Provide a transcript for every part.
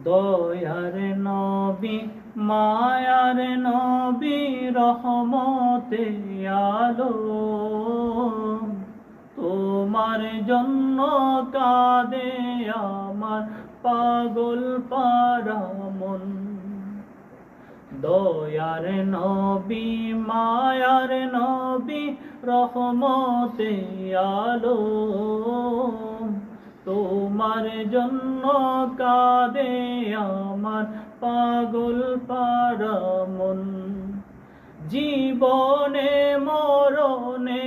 দয়ার নবী মায়ার নবী রহমতে আলম, তোমার জন্য কাঁদে আমার পাগল পারা মন। দয়ার নবী মায়ার নবী রহমতে আলম, তোমার জন্য কাঁদে আমার পাগল পারা মন। জীবনে মরণে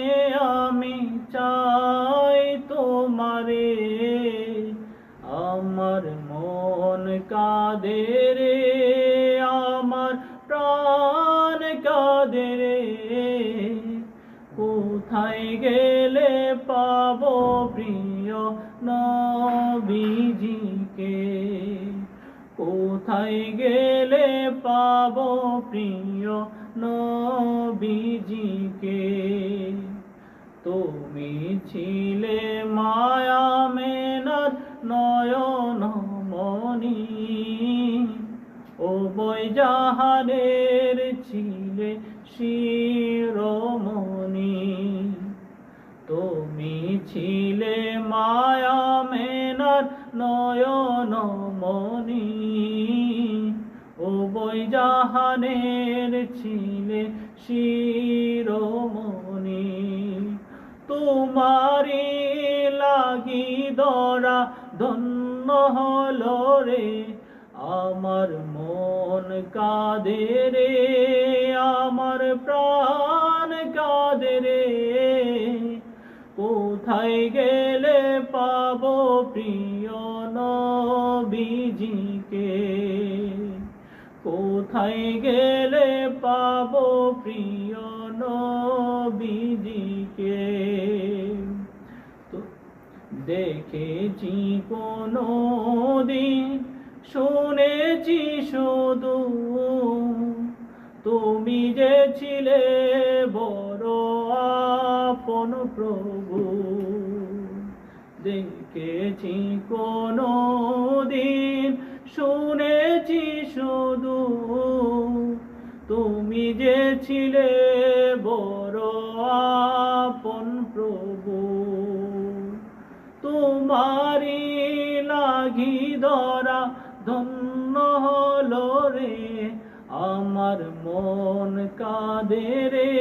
আমি চাই তোমারে, আমার মন কাঁদে রে, আমার প্রাণ কাঁদে রে। কোথায় গেলে পাবো প্রিয় নবীজিকে, কোথায় গেলে পাবো প্রিয় নবীজিকে। তুমি ছিলে মায়া মেনার নয়ন মনি, ও বই জাহানের ছিলে শিরোমণি। তুমি ছিলে মায়া মেনার নয়ন মনি, ও বই জাহানের ছিলে শিরোমণি। তোমারি লাগি দরা ধন্য হলো রে, আমার মন কাঁদে রে, আমার প্রাণ কাঁদে রে। কোথায় গেলে পাবো প্রিয় নবীজিকে, কোথায় গেলে পাবো প্রিয় নবীজিকে। দেখেছি কোনো দিন শুনেছি শুধু, তুমি যে ছিলে বড় আপন প্রভু। দেখেছি কোনো দিন শুনেছি শুধু, তুমি যে ছিলে বড় আপন প্রভু। তোমারি লাগি ধরা ধন্য হলো রে, আমার মন কাঁদে রে,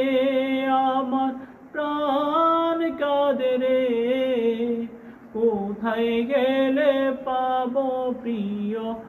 আমার প্রাণ কাঁদে রে। কোথায় গেলে